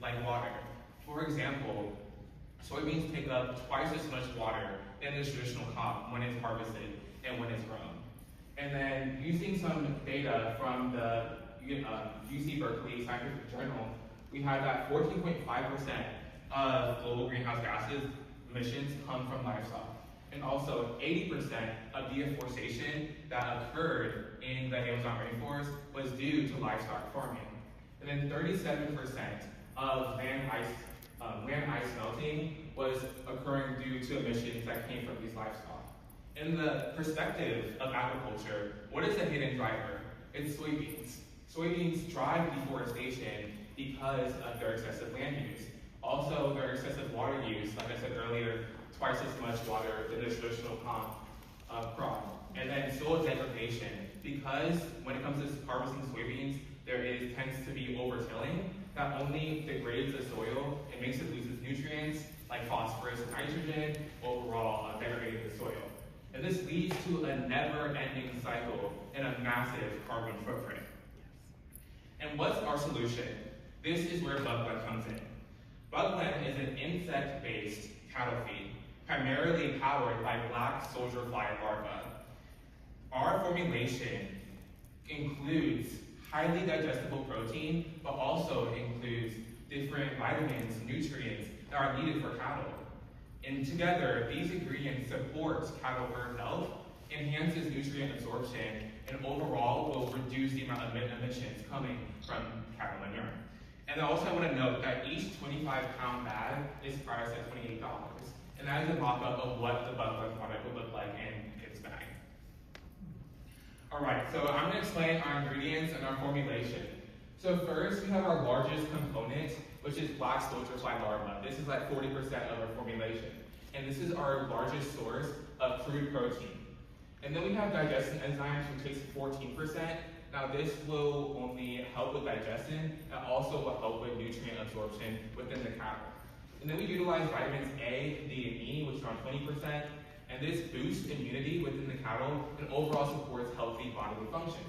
like water. For example, soybeans take up twice as much water than the traditional crop when it's harvested and when it's grown. And then using some data from the UC Berkeley Scientific Journal, we had that 14.5% of global greenhouse gases emissions come from livestock. And also 80% of deforestation that occurred in the Amazon rainforest was due to livestock farming. And then 37% of land ice melting was occurring due to emissions that came from these livestock. In the perspective of agriculture, what is the hidden driver? It's soybeans. Soybeans drive deforestation because of their excessive land use. Also, their excessive water use, like I said earlier, twice as much water than the traditional crop. And then soil degradation, because when it comes to harvesting soybeans, there tends to be over-tilling that only degrades the soil and makes it lose its nutrients, like phosphorus and nitrogen, overall degrading the soil. And this leads to a never-ending cycle and a massive carbon footprint. And what's our solution? This is where Bugblend comes in. Bugblend is an insect-based cattle feed, primarily powered by black soldier fly larvae. Our formulation includes highly digestible protein, but also includes different vitamins, nutrients that are needed for cattle. And together, these ingredients support cattle herd health, enhances nutrient absorption, and overall will reduce the amount of emissions coming from cattle manure. And also I want to note that each 25-pound bag is priced at $28. And that is a mock-up of what the Bugblend product would look like in its bag. All right, so I'm going to explain our ingredients and our formulation. So first, we have our largest component, which is black soldier fly larvae. This is like 40% of our formulation. And this is our largest source of crude protein. And then we have digestion enzymes, which takes 14%. Now this will only help with digestion, and also will help with nutrient absorption within the cattle. And then we utilize vitamins A, D, and E, which are on 20%. And this boosts immunity within the cattle and overall supports healthy bodily functions.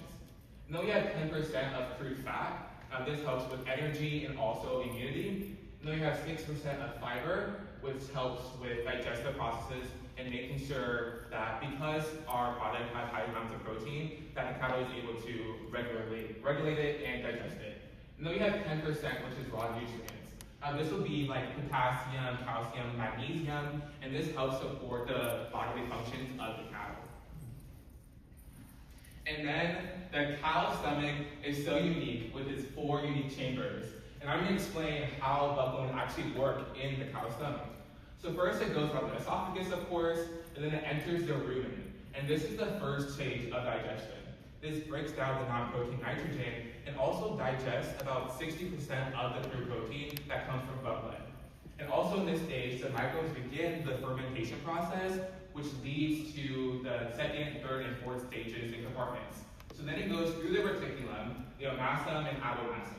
And then we have 10% of crude fat. This helps with energy and also immunity. And then we have 6% of fiber, which helps with digestive processes and making sure that because our product has high amounts of protein, that the cattle is able to regulate it and digest it. And then we have 10%, which is raw nutrients. This will be like potassium, calcium, magnesium, and this helps support the bodily functions of the cattle. And then the cow stomach is so unique with its 4 unique chambers. And I'm going to explain how Bugblend actually work in the cow stomach. So first it goes from the esophagus, of course, and then it enters the rumen. And this is the first stage of digestion. This breaks down the non-protein nitrogen and also digests about 60% of the crude protein that comes from Bugblend. And also in this stage, the microbes begin the fermentation process, which leads to the second, third, and fourth stages and compartments. So then it goes through the reticulum, the omasum and abomasum.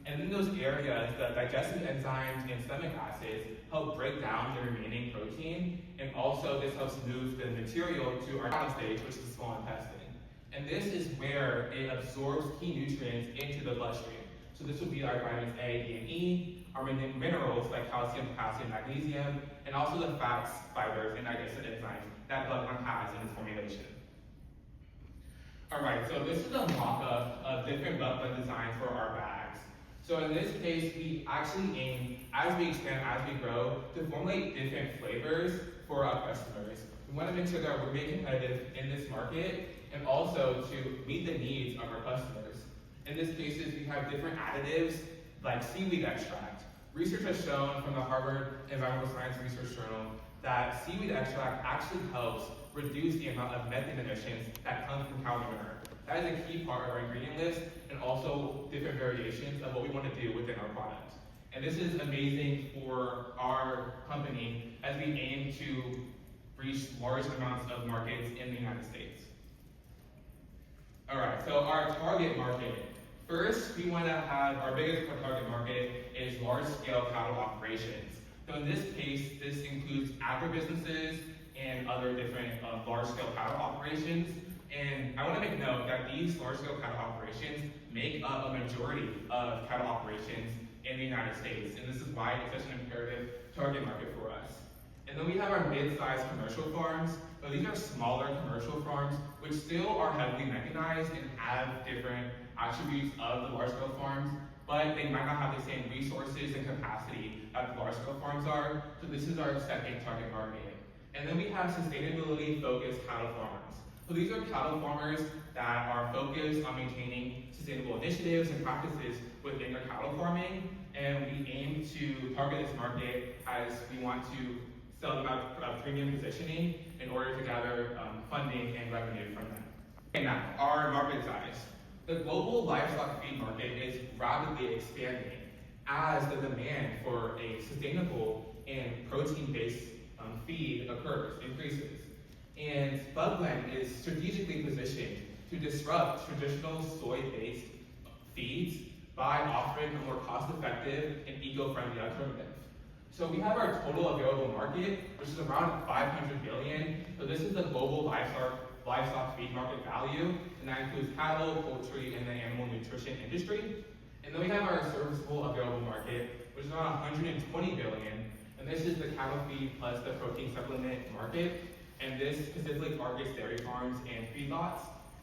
And in those areas, the digestive enzymes and stomach acids help break down the remaining protein, and also this helps move the material to our final stage, which is the small intestine. And this is where it absorbs key nutrients into the bloodstream. So this would be our vitamins A, D, and E, our minerals like calcium, potassium, magnesium, and also the fats, fibers, and digestive enzymes that Bugblend has in its formulation. All right, so this is a mock-up of different Bugblend designs for our bags. So in this case, we actually aim, as we expand, as we grow, to formulate different flavors for our customers. We want to make sure that we're being competitive in this market and also to meet the needs of our customers. In this case, we have different additives like seaweed extract. Research has shown from the Harvard Environmental Science Research Journal that seaweed extract actually helps reduce the amount of methane emissions that come from cow manure. That is a key part of our ingredient list and also different variations of what we want to do within our product. And this is amazing for our company as we aim to reach large amounts of markets in the United States. All right, so our target market. First, we want to have our biggest target market is large-scale cattle operations. So in this case, this includes agribusinesses and other different large-scale cattle operations. And I want to make note that these large-scale cattle operations make up a majority of cattle operations in the United States, and this is why it's such an imperative target market for us. And then we have our mid-sized commercial farms. So these are smaller commercial farms, which still are heavily mechanized and have different attributes of the large-scale farms, but they might not have the same resources and capacity that the large-scale farms are. So this is our second target market. And then we have sustainability-focused cattle farmers. So these are cattle farmers that are focused on maintaining sustainable initiatives and practices within their cattle farming, and we aim to target this market as we want to sell them at premium positioning in order to gather funding and revenue from them. Okay, now, our market size. The global livestock feed market is rapidly expanding as the demand for a sustainable and protein-based feed increases. And Bugland is strategically positioned to disrupt traditional soy-based feeds by offering a more cost-effective and eco-friendly alternative. So we have our total available market, which is around 500 billion. So this is the global livestock feed market value, and that includes cattle, poultry, and the animal nutrition industry. And then we have our serviceable available market, which is around 120 billion, and this is the cattle feed plus the protein supplement market, and this specifically targets dairy farms and feedlots.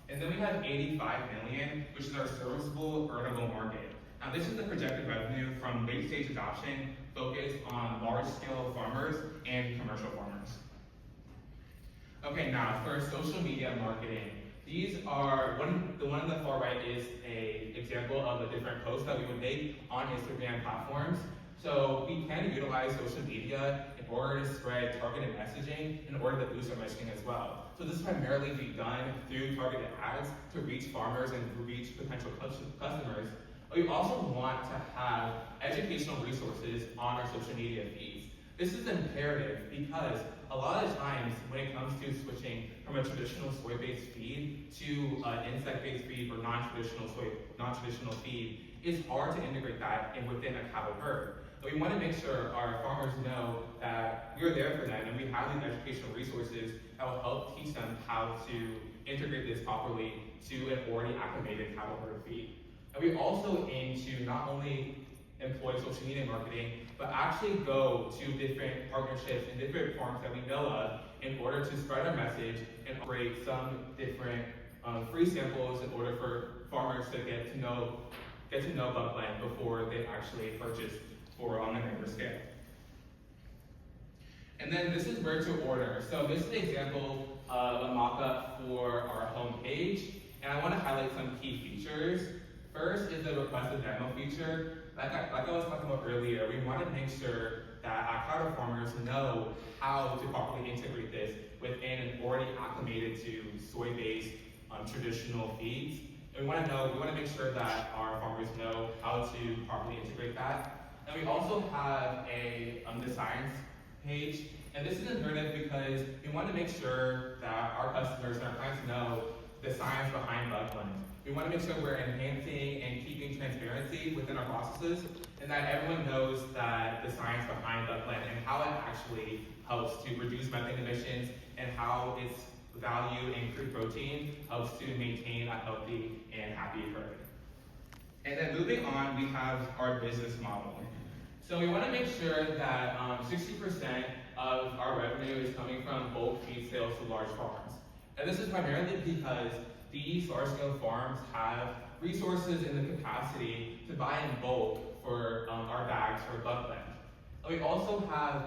And then we have 85 million, which is our serviceable earnable market. Now this is the projected revenue from late-stage adoption focused on large-scale farmers and commercial farmers. Okay, now for social media marketing, these are, the one on the far right is an example of the different posts that we would make on Instagram platforms. So we can utilize social media in order to spread targeted messaging in order to boost our messaging as well. So this is primarily be done through targeted ads to reach farmers and to reach potential customers. But we also want to have educational resources on our social media feeds. This is imperative because a lot of times when it comes to switching from a traditional soy-based feed to an insect-based feed or non-traditional feed, it's hard to integrate that within a cattle herd. But we want to make sure our farmers know that we're there for them and we have these educational resources that will help teach them how to integrate this properly to an already acclimated cattle herd feed. And we also aim to not only employ social media marketing, but actually go to different partnerships and different farms that we know of in order to spread our message and create some different free samples in order for farmers to get to know Bugland before they actually purchase on a bigger scale. And then this is where to order. So this is an example of a mock-up for our home page, and I want to highlight some key features. First is the request a demo feature. Like I was talking about earlier, we want to make sure that our cattle farmers know how to properly integrate this within an already acclimated to soy-based traditional feeds. And we want to make sure that our farmers know how to properly integrate that. And we also have the science page, and this is imperative because we want to make sure that our customers and our clients know the science behind Bugland. We want to make sure we're enhancing and keeping transparency within our processes, and that everyone knows that the science behind Bugland and how it actually helps to reduce methane emissions and how its value in crude protein helps to maintain a healthy and happy herd. And then moving on, we have our business model. So we want to make sure that 60% of our revenue is coming from bulk feed sales to large farms. And this is primarily because these large-scale farms have resources and the capacity to buy in bulk for our bags for Bugland. And we also have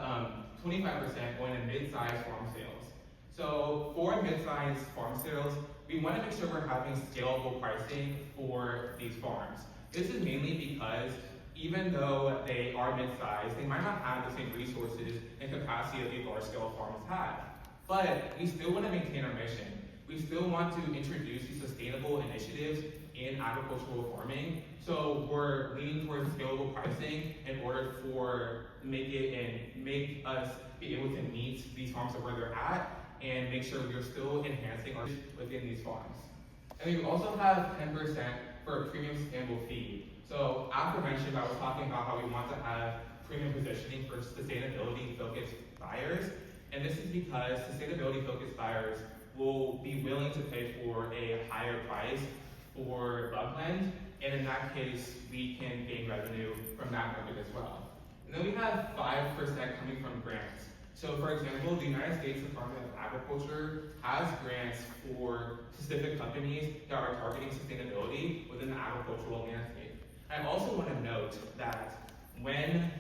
25% going to mid-sized farm sales. So for mid-sized farm sales, we want to make sure we're having scalable pricing for these farms. This is mainly because even though they are mid-sized, they might not have the same resources and capacity that these large-scale farms have. But we still want to maintain our mission. We still want to introduce these sustainable initiatives in agricultural farming. So we're leaning towards scalable pricing in order to make us be able to meet these farms where they're at and make sure we're still enhancing our within these farms. And we also have 10% for a premium sustainable feed. So after mentioned, I was talking about how we want to have premium positioning for sustainability-focused buyers. And this is because sustainability-focused buyers will be willing to pay for a higher price for Bugland and in that case, we can gain revenue from that market as well. And then we have 5% coming from grants. So for example, the United States Department of Agriculture has grants for specific companies that are targeting sustainability within the agricultural landscape. I also want to note that when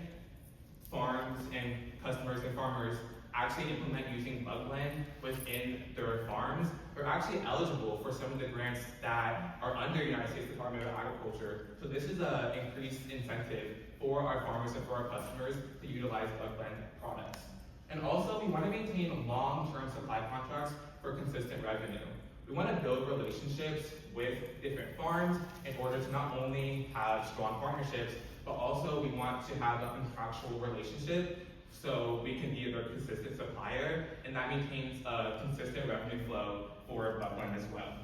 farms and customers and farmers actually implement using Bugland within their farms, they're actually eligible for some of the grants that are under United States Department of Agriculture. So this is an increased incentive for our farmers and for our customers to utilize Bugland products. And also, we want to maintain long-term supply contracts for consistent revenue. We want to build relationships with different farms in order to not only have strong partnerships, but also we want to have a contractual relationship so we can be their consistent supplier, and that maintains a consistent revenue flow for Bugland as well.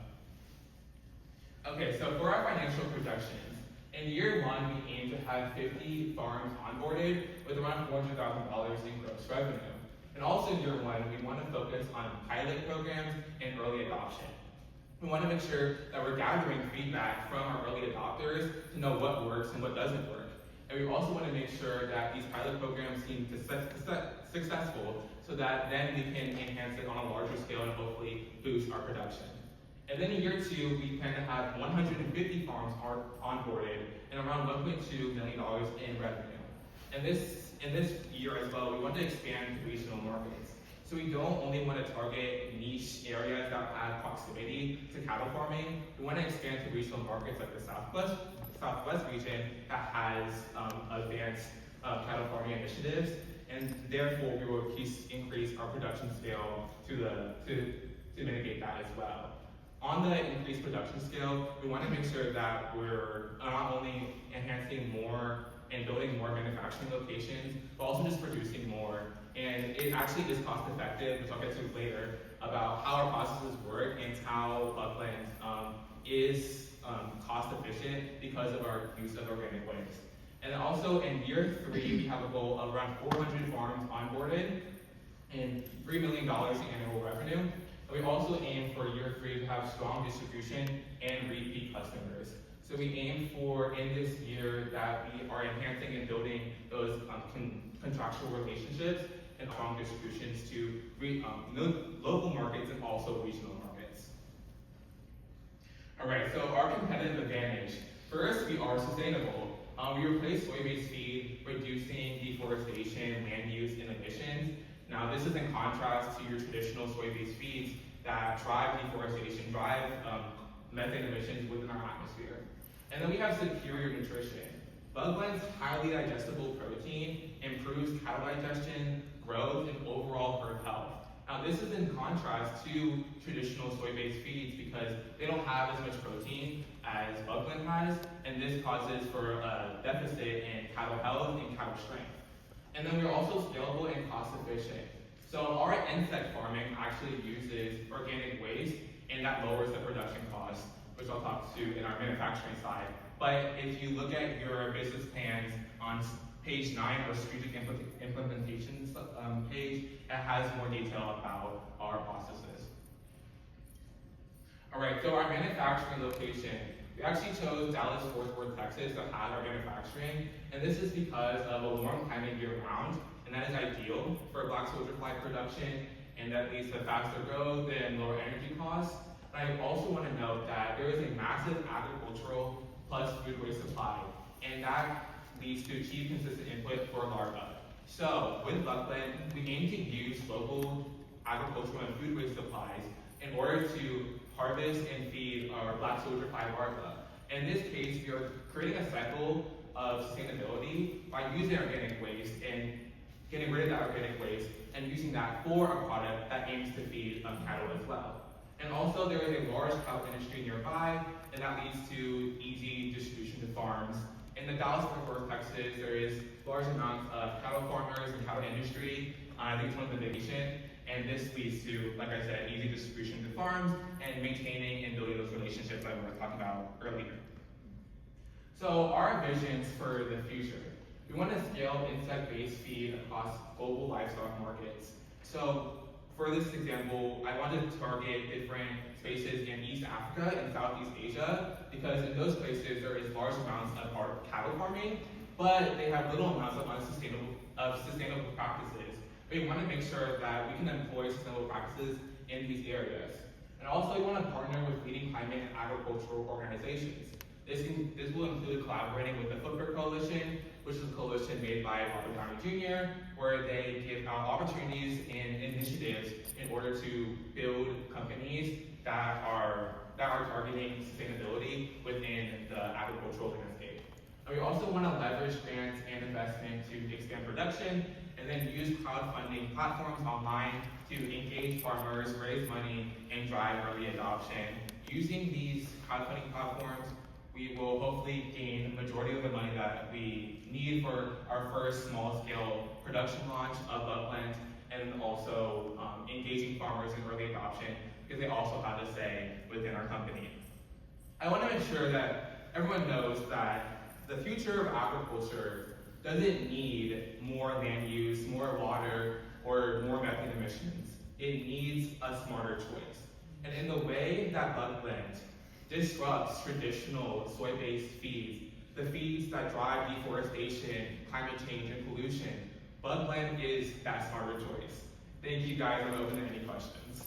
Okay, so for our financial projections, in year one, we aim to have 50 farms onboarded with around $400,000 in gross revenue. And also in year one, we want to focus on pilot programs and early adoption. We want to make sure that we're gathering feedback from our early adopters to know what works and what doesn't work. And we also want to make sure that these pilot programs seem successful so that then we can enhance it on a larger scale and hopefully boost our production. And then in year two, we plan to have 150 farms onboarded and around $1.2 million in revenue. And in this year as well, we want to expand to regional markets. So we don't only want to target niche areas that have proximity to cattle farming. We want to expand to regional markets like the Southwest region that has advanced cattle farming initiatives, and therefore we will increase our production scale to mitigate that as well. On the increased production scale, we want to make sure that we're not only enhancing more and building more manufacturing locations, but also just producing more. And it actually is cost effective, which I'll get to later, about how our processes work and how Bugland is cost efficient because of our use of organic waste. And also in year three, we have a goal of around 400 farms onboarded and $3 million in annual revenue. And we also aim for year three to have strong distribution and repeat customers. So we aim for, in this year, that we are enhancing and building those contractual relationships and strong distributions to local markets and also regional markets. All right, so our competitive advantage. First, we are sustainable. We replace soy-based feed, reducing deforestation, land use, and emissions. Now, this is in contrast to your traditional soy-based feeds that drive deforestation, drive methane emissions within our atmosphere. And then we have superior nutrition. Bugland's highly digestible protein improves cattle digestion, growth, and overall herd health. Now, this is in contrast to traditional soy-based feeds because they don't have as much protein as Bugland has, and this causes for a deficit in cattle health and cattle strength. And then we're also scalable and cost efficient. So our insect farming actually uses organic waste, and that lowers the production cost, which I'll talk to in our manufacturing side. But if you look at your business plans on page 9, or strategic implementations page, it has more detail about our processes. All right, so our manufacturing location. We actually chose Dallas-Fort Worth, Texas to have our manufacturing, and this is because of a warm climate year-round, and that is ideal for black soldier fly production, and that leads to faster growth and lower energy costs. And I also want to note that there is a massive agricultural plus food waste supply, and that leads to cheap, consistent input for larvae. So with Bugland, we aim to use local agricultural and food waste supplies in order to harvest and feed our black soldier fly larvae. In this case, we are creating a cycle of sustainability by using organic waste and getting rid of that organic waste and using that for a product that aims to feed cattle as well. And also there is a large cattle industry nearby, and that leads to easy distribution to farms. In the Dallas-Fort Worth, Texas, there is large amounts of cattle farmers and cattle industry. I think it's one of the nation, and this leads to, like I said, easy distribution to farms and maintaining and building those relationships that we were talking about earlier. So our visions for the future. We want to scale insect-based feed across global livestock markets. So For this example, I wanted to target different spaces in East Africa and Southeast Asia because in those places there is large amounts of cattle farming, but they have little amounts of sustainable practices. We want to make sure that we can employ sustainable practices in these areas. And also, we want to partner with leading climate and agricultural organizations. This will include collaborating with the Footprint Coalition, which is a coalition made by Robert Downey Jr., where they give out opportunities and initiatives in order to build companies that are targeting sustainability within the agricultural landscape. And we also want to leverage grants and investment to expand production, and then use crowdfunding platforms online to engage farmers, raise money, and drive early adoption. Using these crowdfunding platforms, we will hopefully gain the majority of the money that we need for our first small-scale production launch of Bugblend, and also engaging farmers in early adoption because they also have a say within our company. I want to make sure that everyone knows that the future of agriculture doesn't need more land use, more water, or more methane emissions. It needs a smarter choice. And in the way that Bugblend disrupts traditional soy-based feeds, the feeds that drive deforestation, climate change, and pollution, Bugblend is that smarter choice. Thank you guys, I'm open to any questions.